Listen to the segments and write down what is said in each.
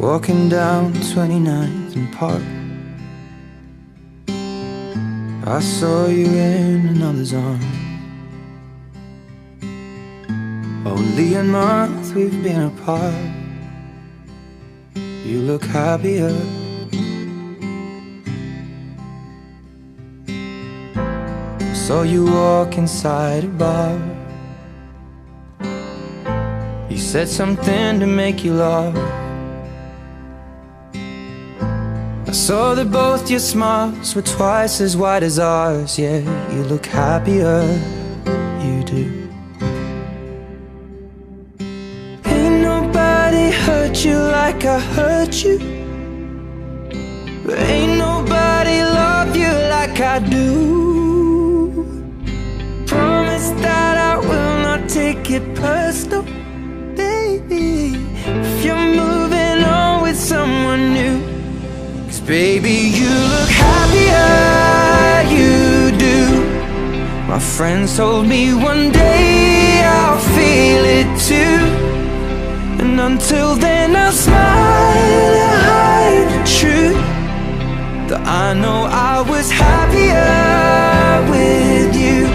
Walking down 29th and Park, I saw you in another's arms. Only a month we've been apart. You look happier. Saw you walk inside a bar. You said something to make you laugh. I saw that both your smiles were twice as wide as ours. Yeah, you look happier, you do. Ain't nobody hurt you like I hurt you, but ain't nobody love you like I do. Promise that I will not take it personal, baby, if you're moving on with someone new. Baby, you look happier, you do. My friends told me one day I'll feel it too, and until then I'll smile and hide the truth, that I know I was happier with you.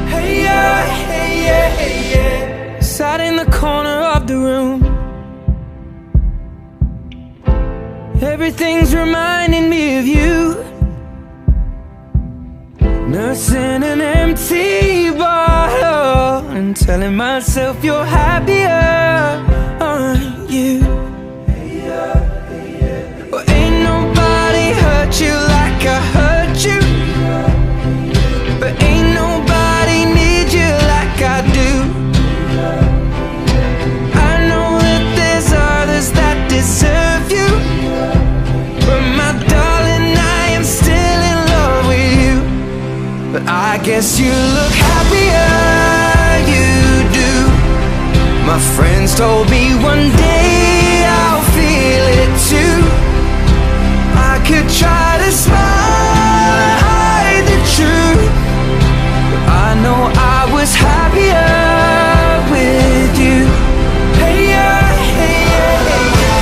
Hey yeah, hey yeah, hey yeah. Sat in the corner of the room. Everything's reminding me of you, nursing an empty bottle and telling myself you're happier, aren't you? Well, ain't nobody hurt you like I hurt you, but ain't nobody need you like I do. I know that there's others that deserve you, but my darling, I am still in love with you. But I guess you look happier, you do. My friends told me one day I'll feel it too. I could try to smile and hide the truth, but I know I was happier with you. Hey yeah, hey yeah, hey yeah.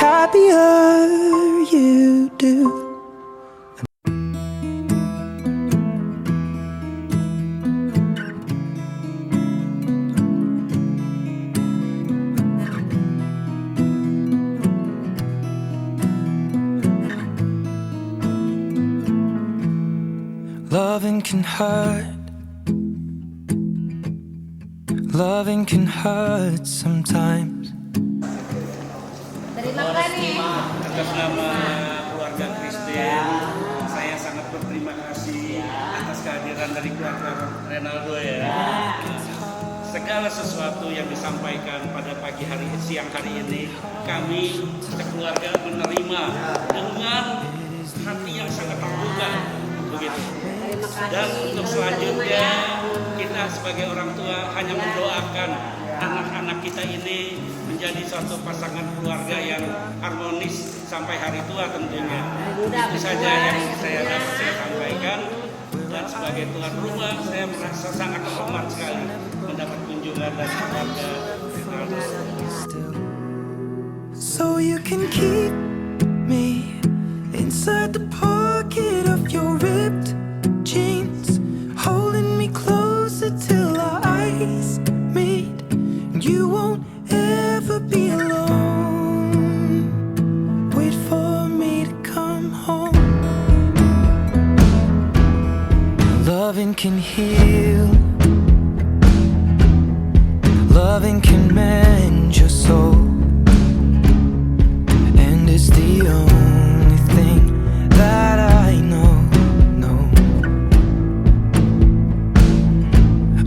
Happier, you do. Loving can hurt. Loving can hurt sometimes. Atas nama keluarga Kristen, saya sangat berterima kasih atas kehadiran dari keluarga Renaldo ya. Segala sesuatu yang disampaikan pada pagi hari siang hari ini, kami sekeluarga menerima dengan hati yang sangat terbuka, begitu. Dan untuk selanjutnya kita sebagai orang tua hanya mendoakan anak-anak kita ini menjadi suatu pasangan keluarga yang harmonis sampai hari tua tentunya. Itu saja yang dapat saya sampaikan. Dan sebagai tuan rumah, saya merasa sangat terhormat sekali mendapat kunjungan dari keluarga Renaldo. So you can keep me inside the pocket of your ripped jeans, holding me closer till our eyes meet. You won't ever be alone. Wait for me to come home. Loving can heal. Loving can mend your soul. And it's the only thing that I know.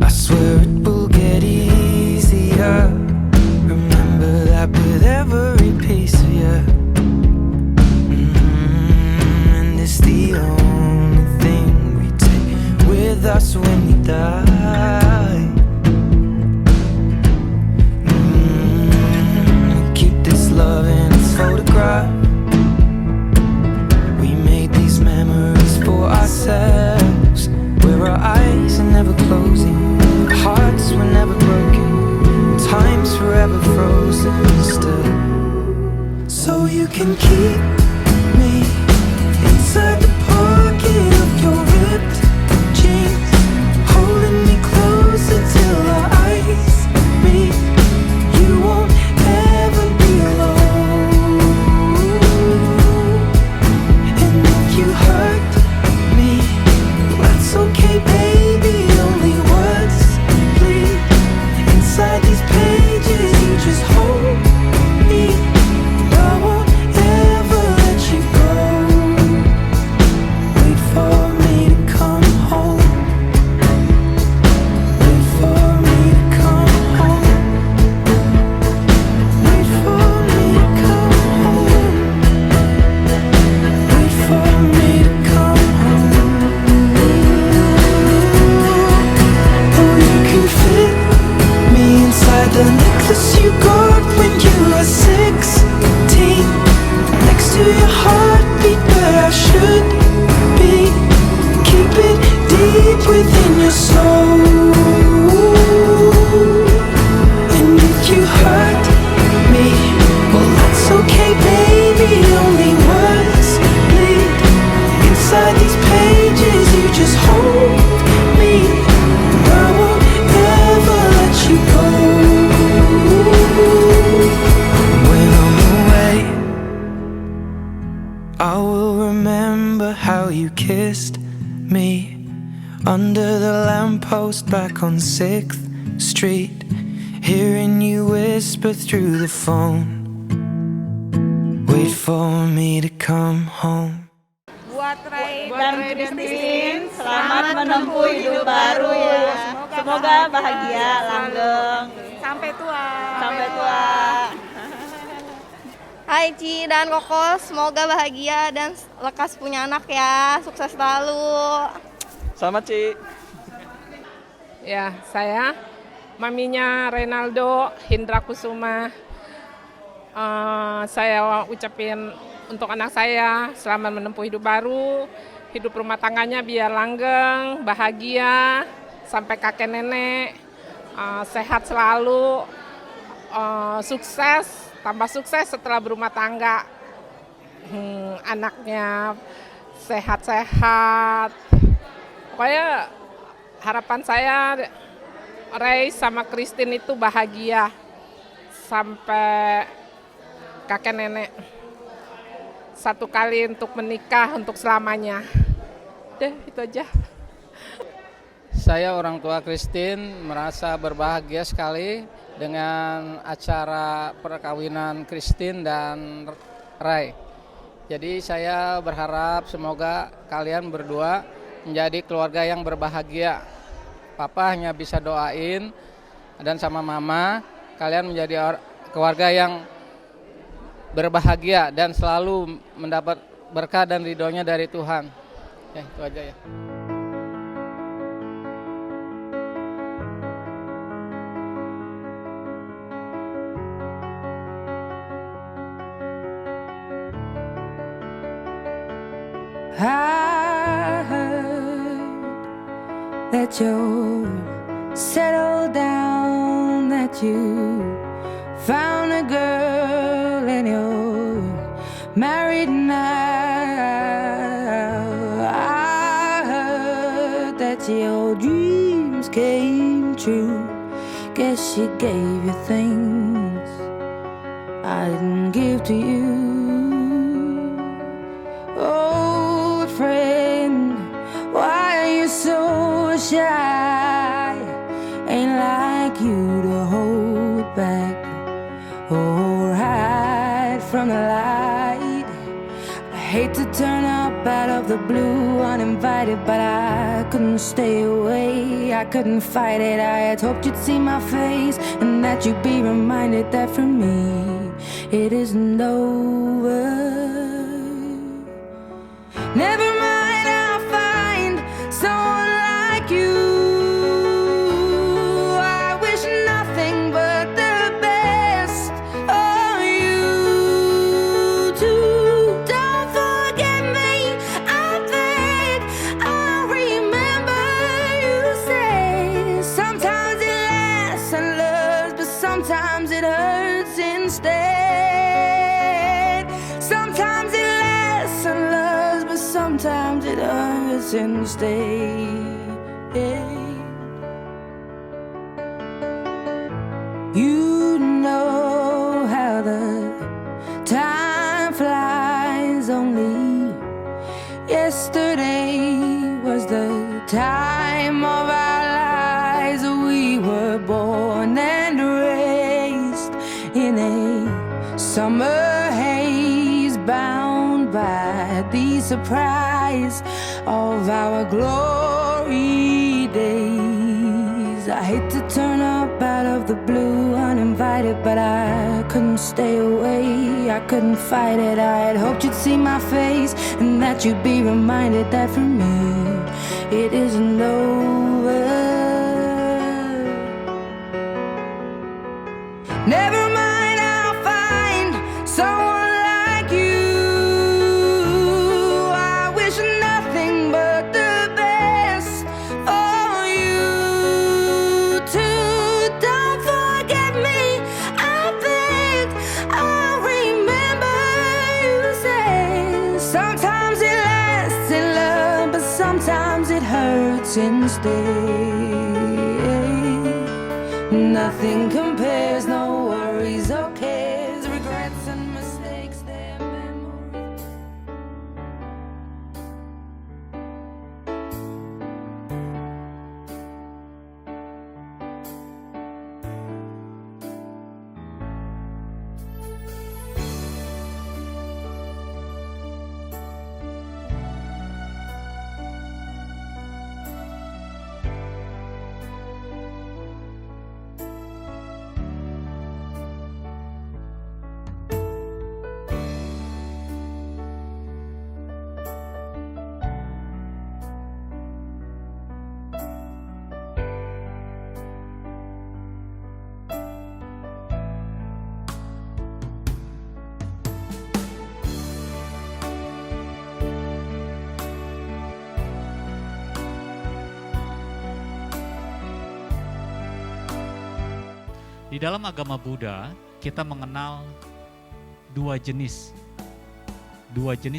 I swear it will get easier. Remember that with every piece of you. And it's the only thing we take with us when you can keep me inside the pocket of your ripped jeans, holding me closer till our eyes meet. You won't ever be alone. And if you hurt me, that's okay, baby. Only words bleed inside these pages. You just hold me. I won't ever let you go. Wait for me to come home. Wait for me to come home. Wait for me to come home. Wait for me to come home. Oh, you can fit me inside the necklace you got when you were 16, next to your heartbeat where I should be. Keep it deep within your soul. And if you hurt me, well, that's okay, baby. Only words bleed inside these pages. You just hold me. I won't ever let you go. When I'm away, I will remember how you kissed me under the lamppost back on 6th Street, hearing you whisper through the phone. Wait for me to come home. Buat Ray dan Christine, selamat menempuh hidup baru ya. Semoga bahagia, langgeng, sampai tua. Sampai tua. Hai Ci dan Koko, semoga bahagia dan lekas punya anak ya. Sukses selalu. Selamat Ci. Ya, saya maminya Renaldo Hindra Kusuma. Saya ucapin untuk anak saya selamat menempuh hidup baru, hidup rumah tangganya biar langgeng, bahagia, sampai kakek nenek, sehat selalu, sukses, tambah sukses setelah berumah tangga, anaknya sehat-sehat. Pokoknya harapan saya Ray sama Christine itu bahagia sampai kakek nenek. Satu kali untuk menikah untuk selamanya. Deh, itu aja. Saya orang tua Christine merasa berbahagia sekali dengan acara perkawinan Christine dan Ray. Jadi saya berharap semoga kalian berdua menjadi keluarga yang berbahagia. Papa hanya bisa doain dan sama mama kalian menjadi keluarga yang berbahagia dan selalu mendapat berkah dan ridhonya dari Tuhan. Ya, itu aja ya. I heard that you're settled down, that you found a girl and you're married now. I heard that your dreams came true. Guess she gave you things I didn't give to you. Oh, friend, why are you so shy? Ain't like you to hold back or hide from the light. I hate to turn up out of the blue uninvited, but I couldn't stay away, I couldn't fight it. I had hoped you'd see my face and that you'd be reminded that for me it isn't over. Never mind, I'll find someone like you. I wish nothing but the best of you too. Don't forget me, I beg. I remember you say sometimes it lasts and loves, but sometimes it hurts instead. hurts instead. You know how the time flies. Only yesterday was the time of our lives. We were born and raised in a summer haze, bound by the surprise of our glory days. I hate to turn up out of the blue uninvited, but I couldn't stay away, I couldn't fight it. I had hoped you'd see my face and that you'd be reminded that for me it isn't over. Never mind, I'll find someone like you. I wish nothing but the best for you too. Don't forget me, I beg. I remember you said sometimes it lasts in love, but sometimes it hurts instead. Nothing compares, no worries or cares, regrets and mistakes, their memories. Di dalam agama Buddha, kita mengenal dua jenis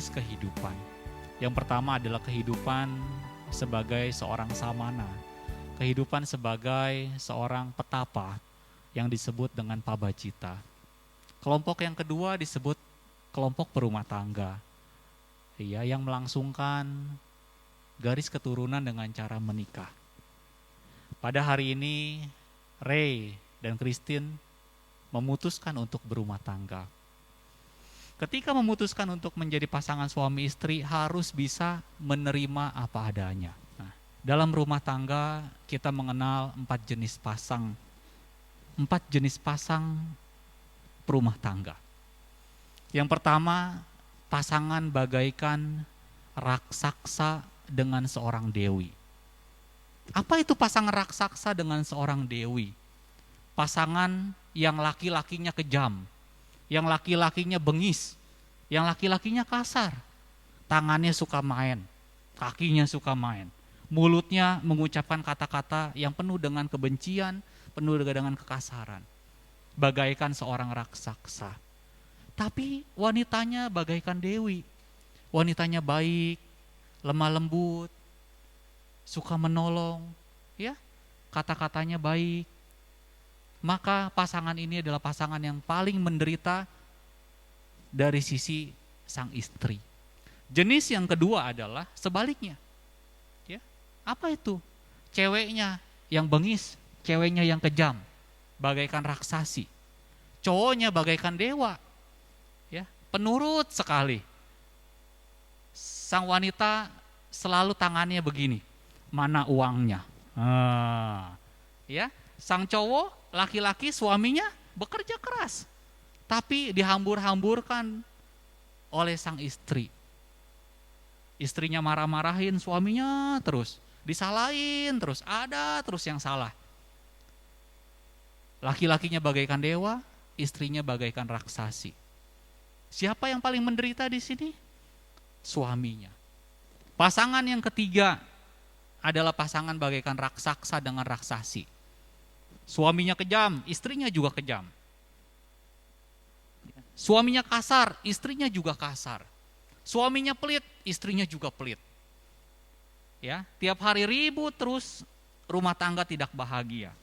kehidupan. Yang pertama adalah kehidupan sebagai seorang samana, kehidupan sebagai seorang petapa yang disebut dengan pabacita. Kelompok yang kedua disebut kelompok berumah tangga, yang melangsungkan garis keturunan dengan cara menikah. Pada hari ini, Ray dan Christine memutuskan untuk berumah tangga. Ketika memutuskan untuk menjadi pasangan suami istri, harus bisa menerima apa adanya. Nah, dalam rumah tangga kita mengenal 4 jenis pasang perumah tangga. Yang pertama, pasangan bagaikan raksasa dengan seorang dewi. Apa itu pasangan raksasa dengan seorang dewi? Pasangan yang laki-lakinya kejam, yang laki-lakinya bengis, yang laki-lakinya kasar. Tangannya suka main, kakinya suka main. Mulutnya mengucapkan kata-kata yang penuh dengan kebencian, penuh dengan kekasaran. Bagaikan seorang raksasa. Tapi wanitanya bagaikan dewi. Wanitanya baik, lemah lembut, suka menolong, kata-katanya baik. Maka pasangan ini adalah pasangan yang paling menderita dari sisi sang istri. Jenis yang kedua adalah sebaliknya. Apa itu? Ceweknya yang bengis, ceweknya yang kejam, bagaikan raksasi. Cowoknya bagaikan dewa, penurut sekali. Sang wanita selalu tangannya begini, mana uangnya? Sang cowok, laki-laki, suaminya bekerja keras, tapi dihambur-hamburkan oleh sang istri. Istrinya marah-marahin suaminya terus, disalahin terus, ada terus yang salah. Laki-lakinya bagaikan dewa, istrinya bagaikan raksasi. Siapa yang paling menderita di sini? Suaminya. Pasangan yang ketiga adalah pasangan bagaikan raksasa dengan raksasi. Suaminya kejam, istrinya juga kejam. Suaminya kasar, istrinya juga kasar. Suaminya pelit, istrinya juga pelit. Ya, tiap hari ribut terus, rumah tangga tidak bahagia.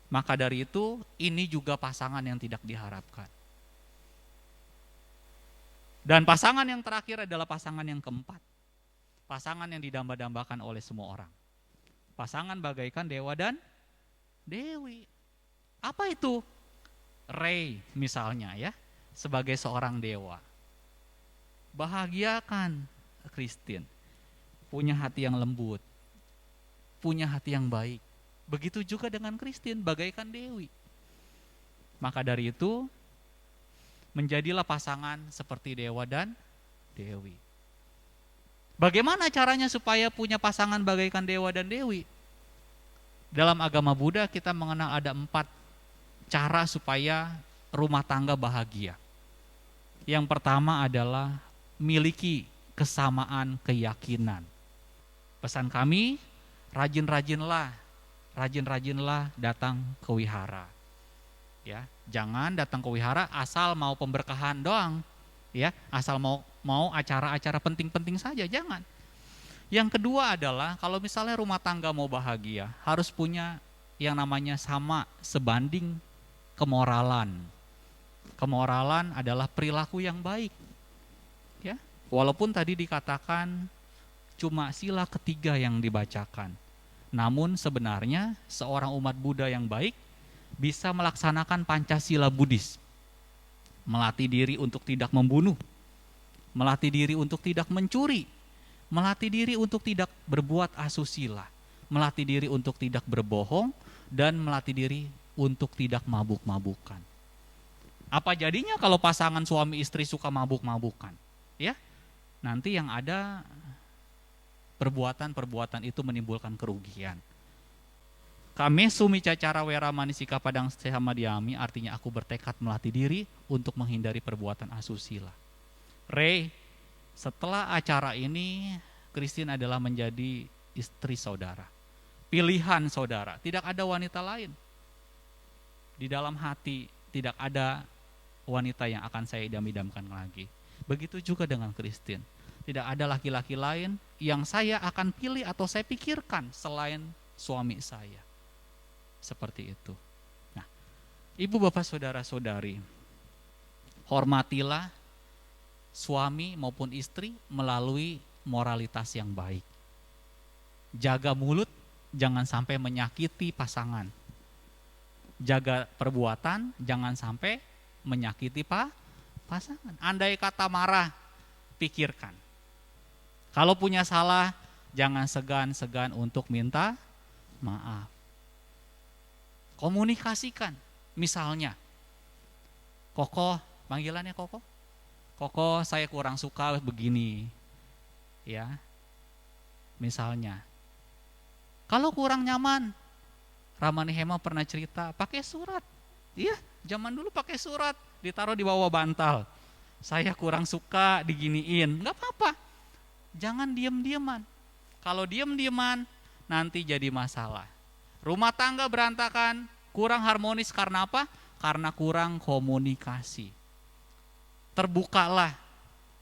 Maka dari itu, ini juga pasangan yang tidak diharapkan. Dan pasangan yang terakhir adalah pasangan yang keempat. Pasangan yang didamba-dambakan oleh semua orang. Pasangan bagaikan dewa dan dewi. Apa itu? Rey misalnya ya, sebagai seorang dewa. Bahagiakan Christine. Punya hati yang lembut, punya hati yang baik. Begitu juga dengan Christine, bagaikan dewi. Maka dari itu, menjadilah pasangan seperti dewa dan dewi. Bagaimana caranya supaya punya pasangan bagaikan dewa dan dewi? Dalam agama Buddha kita mengenal ada 4 cara supaya rumah tangga bahagia. Yang pertama adalah miliki kesamaan keyakinan. Pesan kami, rajin-rajinlah datang ke wihara. Ya, jangan datang ke wihara asal mau pemberkahan doang, ya, asal mau acara-acara penting-penting saja, jangan. Yang kedua adalah kalau misalnya rumah tangga mau bahagia, harus punya yang namanya sama sebanding kemoralan. Kemoralan adalah perilaku yang baik. Ya, walaupun tadi dikatakan cuma sila ketiga yang dibacakan. Namun sebenarnya seorang umat Buddha yang baik bisa melaksanakan Pancasila Buddhis. Melatih diri untuk tidak membunuh, melatih diri untuk tidak mencuri, melatih diri untuk tidak berbuat asusila, melatih diri untuk tidak berbohong, dan melatih diri untuk tidak mabuk-mabukan. Apa jadinya kalau pasangan suami istri suka mabuk-mabukan? Ya, nanti yang ada perbuatan-perbuatan itu menimbulkan kerugian. Kame sumi cacara wera manisika padang sehamadiami, artinya aku bertekad melatih diri untuk menghindari perbuatan asusila. Rey, setelah acara ini, Christine adalah menjadi istri saudara. Pilihan saudara, tidak ada wanita lain. Di dalam hati tidak ada wanita yang akan saya idam-idamkan lagi. Begitu juga dengan Christine. Tidak ada laki-laki lain yang saya akan pilih atau saya pikirkan selain suami saya. Seperti itu. Nah, ibu bapak saudara-saudari, hormatilah suami maupun istri melalui moralitas yang baik. Jaga mulut, jangan sampai menyakiti pasangan. Jaga perbuatan, jangan sampai menyakiti pasangan. Andai kata marah, pikirkan. Kalau punya salah, jangan segan-segan untuk minta maaf. Komunikasikan. Misalnya, Koko, panggilannya Koko. Koko, saya kurang suka begini. Ya. Misalnya. Kalau kurang nyaman, Ramani Hema pernah cerita, pakai surat. Iya, zaman dulu pakai surat, ditaruh di bawah bantal. Saya kurang suka diginiin, nggak apa-apa. Jangan diem-dieman. Kalau diem-dieman, nanti jadi masalah. Rumah tangga berantakan, kurang harmonis karena apa? Karena kurang komunikasi. Terbukalah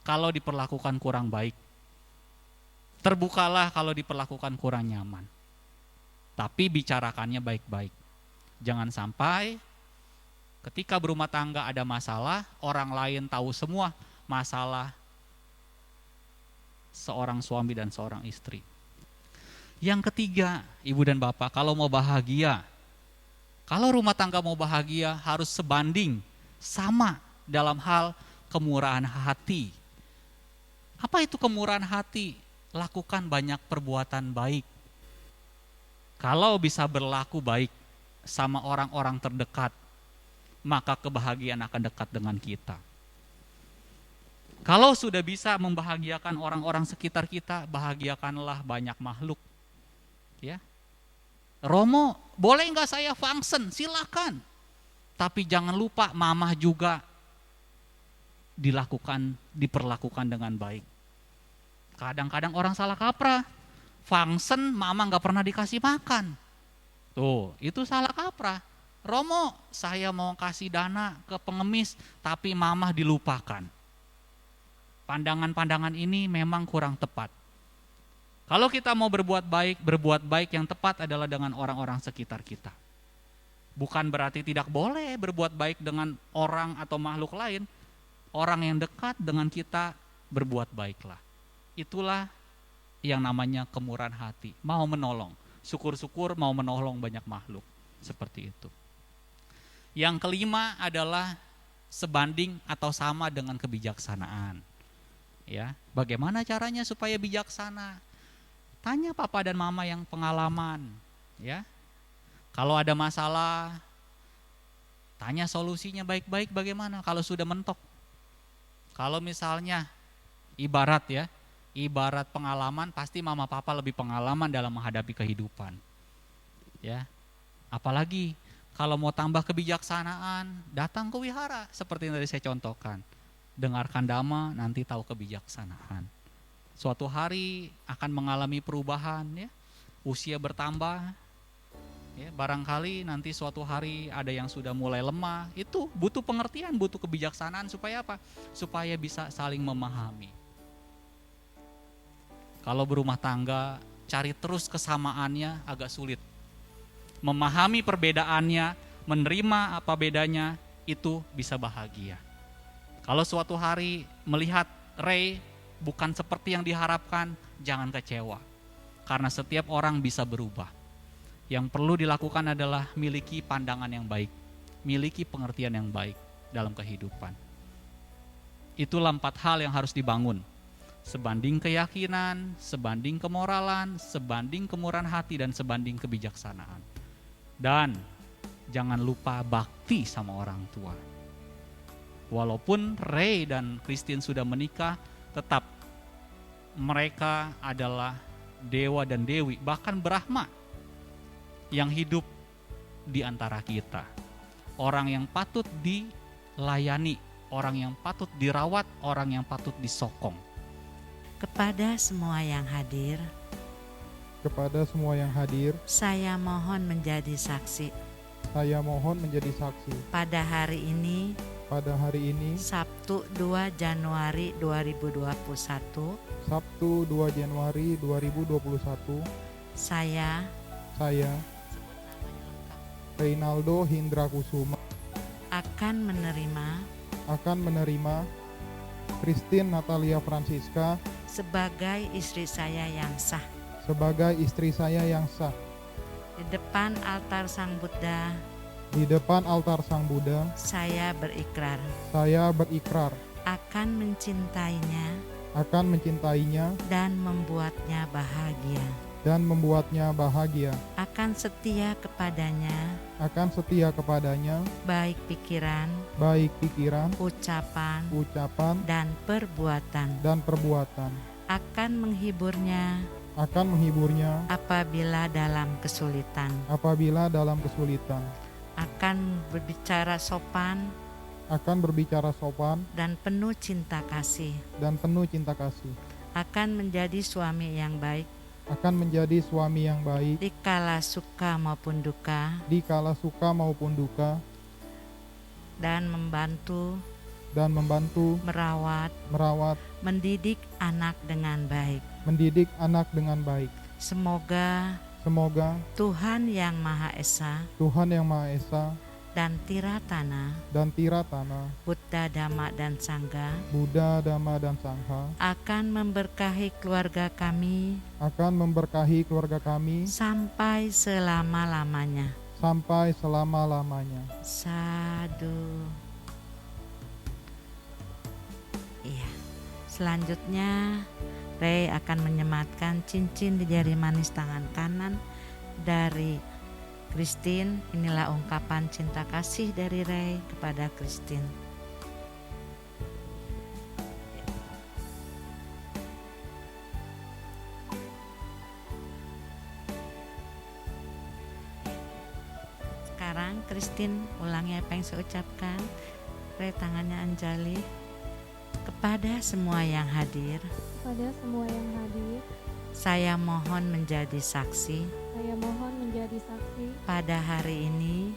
kalau diperlakukan kurang baik. Terbukalah kalau diperlakukan kurang nyaman. Tapi bicarakannya baik-baik. Jangan sampai ketika berumah tangga ada masalah, orang lain tahu semua masalah seorang suami dan seorang istri. Yang ketiga, ibu dan bapak, kalau mau bahagia, kalau rumah tangga mau bahagia harus sebanding, sama dalam hal kemurahan hati. Apa itu kemurahan hati? Lakukan banyak perbuatan baik. Kalau bisa berlaku baik sama orang-orang terdekat, maka kebahagiaan akan dekat dengan kita. Kalau sudah bisa membahagiakan orang-orang sekitar kita, bahagiakanlah banyak makhluk. Ya, Romo, boleh nggak saya function? Silakan. Tapi jangan lupa mamah juga diperlakukan dengan baik. Kadang-kadang orang salah kaprah. Function, mama nggak pernah dikasih makan. Tuh, itu salah kaprah. Romo, saya mau kasih dana ke pengemis, tapi mamah dilupakan. Pandangan-pandangan ini memang kurang tepat. Kalau kita mau berbuat baik yang tepat adalah dengan orang-orang sekitar kita. Bukan berarti tidak boleh berbuat baik dengan orang atau makhluk lain. Orang yang dekat dengan kita berbuat baiklah. Itulah yang namanya kemurahan hati, mau menolong. Syukur-syukur mau menolong banyak makhluk, seperti itu. Yang kelima adalah sebanding atau sama dengan kebijaksanaan. Ya, bagaimana caranya supaya bijaksana? Tanya papa dan mama yang pengalaman, ya. Kalau ada masalah, tanya solusinya baik-baik bagaimana kalau sudah mentok. Kalau misalnya ibarat pengalaman, pasti mama papa lebih pengalaman dalam menghadapi kehidupan. Ya. Apalagi kalau mau tambah kebijaksanaan, datang ke wihara seperti yang tadi saya contohkan. Dengarkan dhamma, nanti tahu kebijaksanaan. Suatu hari akan mengalami perubahan, ya. Usia bertambah. Ya, barangkali nanti suatu hari ada yang sudah mulai lemah. Itu butuh pengertian, butuh kebijaksanaan supaya apa? Supaya bisa saling memahami. Kalau berumah tangga, cari terus kesamaannya agak sulit. Memahami perbedaannya, menerima apa bedanya, itu bisa bahagia. Kalau suatu hari melihat Ray bukan seperti yang diharapkan, jangan kecewa. Karena setiap orang bisa berubah. Yang perlu dilakukan adalah miliki pandangan yang baik, miliki pengertian yang baik dalam kehidupan. Itulah 4 hal yang harus dibangun. Sebanding keyakinan, sebanding kemoralan, sebanding kemurahan hati, dan sebanding kebijaksanaan. Dan jangan lupa bakti sama orang tua. Walaupun Ray dan Christine sudah menikah, tetap mereka adalah dewa dan dewi, bahkan Brahma yang hidup di antara kita. Orang yang patut dilayani, orang yang patut dirawat, orang yang patut disokong. Kepada semua yang hadir, saya mohon menjadi saksi. Pada hari ini, Sabtu 2 Januari 2021, saya Reynaldo Hindra Kusuma akan menerima Christine Natalia Francisca sebagai istri saya yang sah di depan altar Sang Buddha. Saya berikrar akan mencintainya dan membuatnya bahagia. Akan setia kepadanya baik pikiran, ucapan dan perbuatan. Akan menghiburnya apabila dalam kesulitan. Akan berbicara sopan dan penuh cinta kasih. Akan menjadi suami yang baik dikala suka maupun duka, dan membantu merawat mendidik anak dengan baik. Semoga Tuhan Yang Maha Esa dan Tiratana, Buddha, Dhamma, dan Sangha akan memberkahi keluarga kami sampai selama-lamanya. Sadu. Iya. Selanjutnya Ray akan menyematkan cincin di jari manis tangan kanan dari Christine. Inilah ungkapan cinta kasih dari Ray kepada Christine. Sekarang Christine ulangi apa yang saya ucapkan. Ray tangannya Anjali. Kepada semua yang hadir, saya mohon menjadi saksi. Pada hari ini,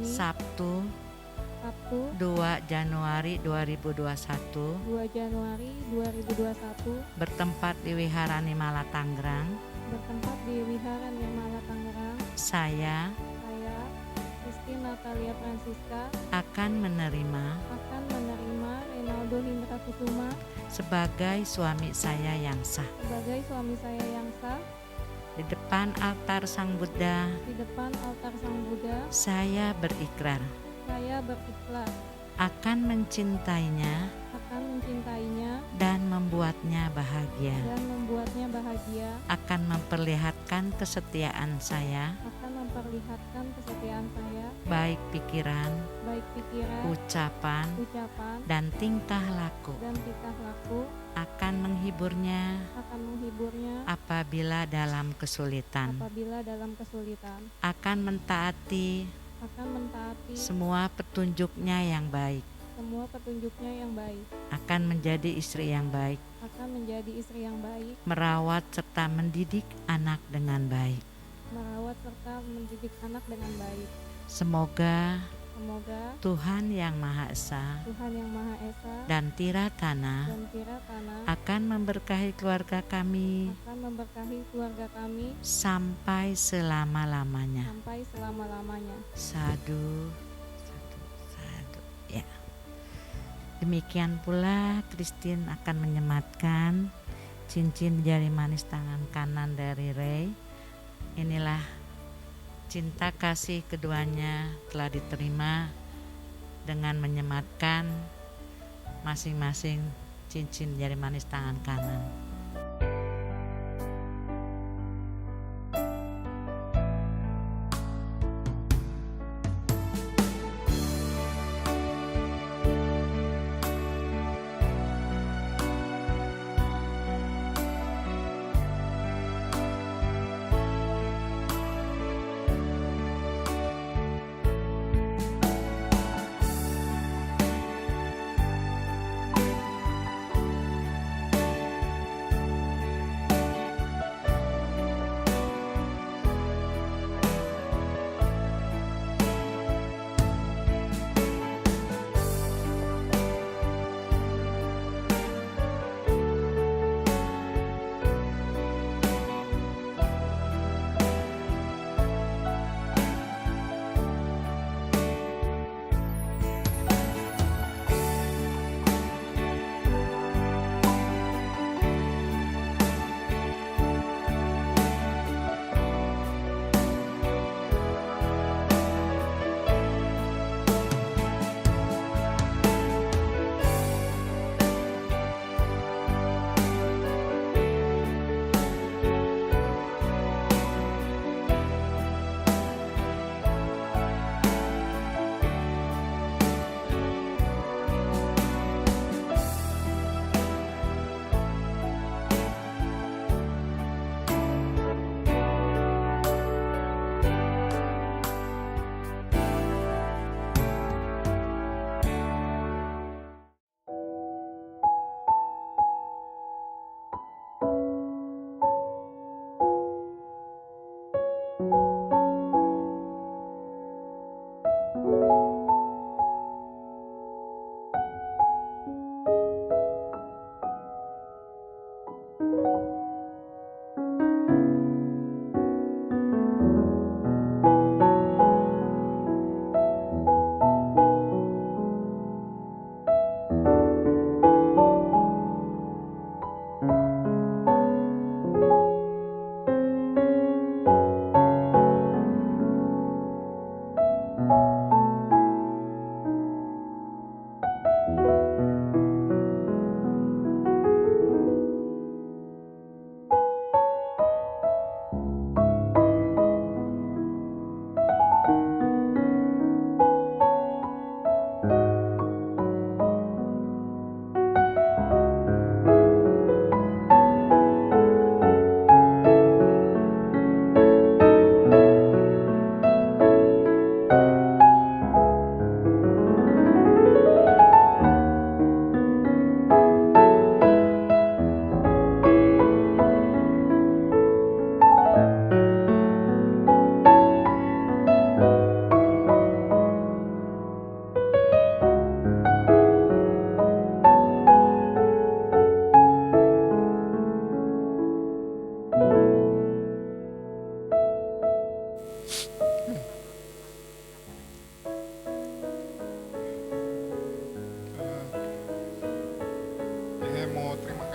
Sabtu Sabtu 2 Januari 2021 2 Januari 2021 bertempat di Wihara Nimala Tangerang. bertempat di Wihara Nirmala Tangerang. Saya Christine Natalia Francisca akan menerima Renaldo Hindra Kusuma sebagai suami saya yang sah. sebagai suami saya yang sah. Di depan altar Sang Buddha, Di depan altar Sang Buddha, saya berikrar saya berikrar akan mencintainya dan membuatnya bahagia. Akan memperlihatkan kesetiaan saya, baik pikiran, ucapan, dan tingkah laku. Akan menghiburnya apabila dalam kesulitan. Akan mentaati semua petunjuknya yang baik. Akan menjadi istri yang baik. Merawat serta mendidik anak dengan baik. Semoga Tuhan Yang Maha Esa dan Tiratana akan memberkahi keluarga kami sampai selama-lamanya. Sadu. Ya. Demikian pula Christine akan menyematkan cincin jari manis tangan kanan dari Ray. Inilah cinta kasih keduanya telah diterima dengan menyematkan masing-masing cincin jari manis tangan kanan.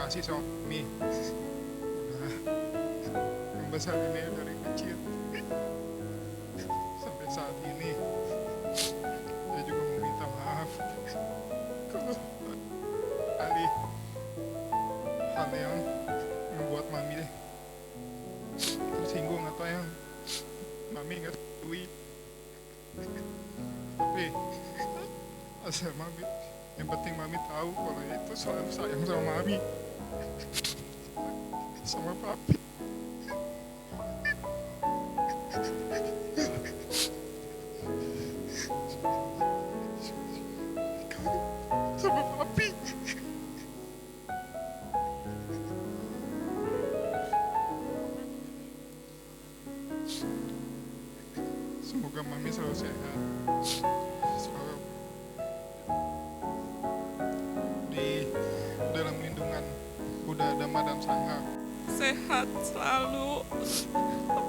kasih sama Mami udah ngebesarin dia dari kecil sampai saat ini. Dia juga mau minta maaf kalau kali hal yang membuat Mami tersinggung atau yang Mami nggak duit. Tapi asal Mami, yang penting Mami tahu kalau itu selalu sayang sama Mami, sama Papi. Sama Papi. Semoga Mami selalu sehat, selalu di dalam lindungan Buddha Dhamma dan Sangha. Sehat selalu,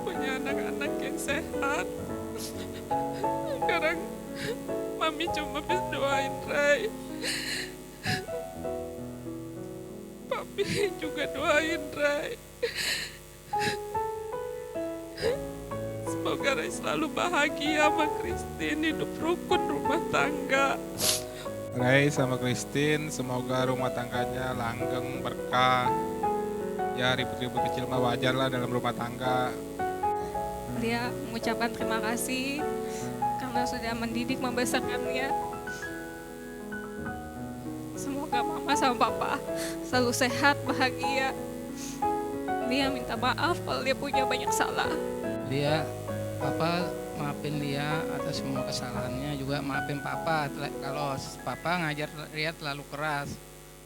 punya anak-anak yang sehat. Sekarang Mami cuma bisa doain Ray. Papi juga doain Ray. Semoga Ray selalu bahagia sama Christine, hidup rukun rumah tangga. Ray sama Christine, semoga rumah tangganya langgeng, berkah. Ya ribut-ribut kecil mah wajar lah dalam rumah tangga. Lia mengucapkan terima kasih karena sudah mendidik membesarkan Lia. Semoga Mama sama Papa selalu sehat, bahagia. Lia minta maaf kalau Lia punya banyak salah. Lia, Papa maafin Lia atas semua kesalahannya, juga maafin Papa kalau Papa ngajar Lia terlalu keras.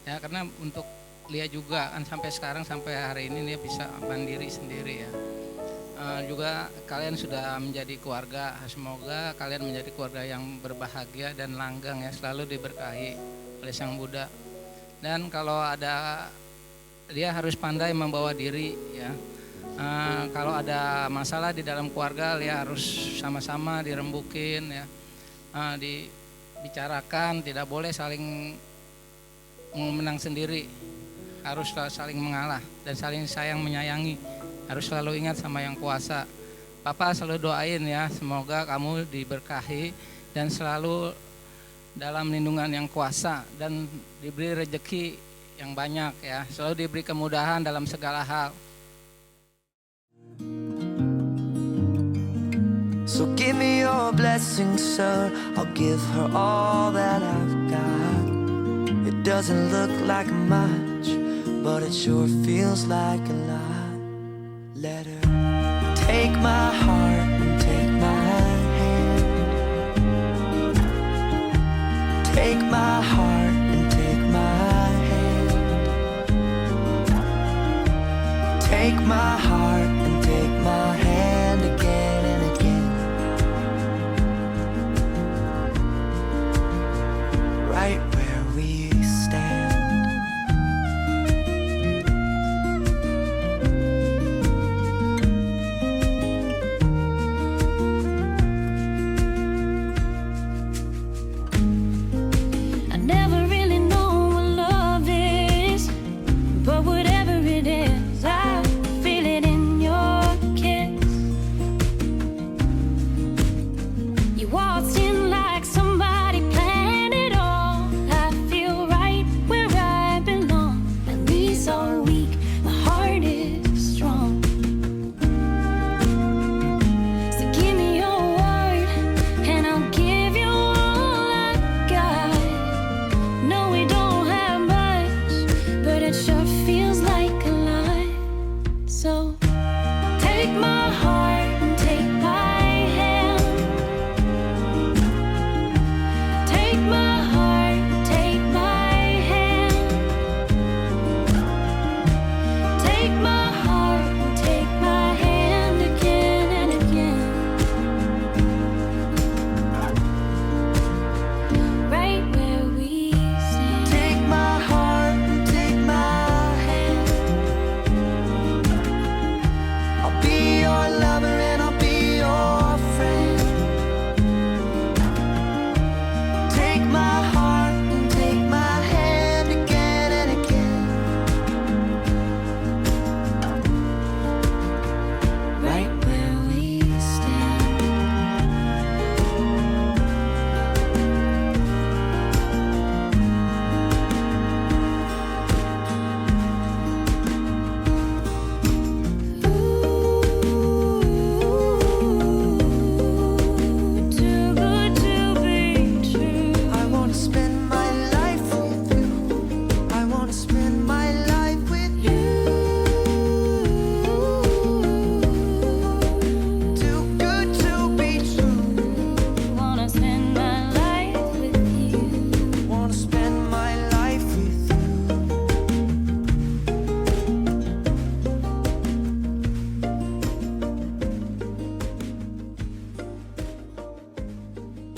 Ya karena untuk Lia juga kan sampai sekarang, sampai hari ini dia bisa mandiri sendiri ya. Juga kalian sudah menjadi keluarga, semoga kalian menjadi keluarga yang berbahagia dan langgeng ya, selalu diberkahi oleh Sang Buddha. Dan kalau ada, dia harus pandai membawa diri ya. Kalau ada masalah di dalam keluarga, dia harus sama-sama dirembukin ya, dibicarakan, tidak boleh saling menang sendiri, harus saling mengalah dan saling sayang menyayangi. Harus selalu ingat sama Yang Kuasa. Papa selalu doain ya, semoga kamu diberkahi dan selalu dalam lindungan Yang Kuasa dan diberi rezeki yang banyak ya, selalu diberi kemudahan dalam segala hal. So give me your blessing, sir. I'll give her all that I've got. It doesn't look like much, but it sure feels like a lot. Let her take my heart and take my hand. Take my heart and take my hand. Take my heart and take my hand again and again. Right where we stand. No, we don't.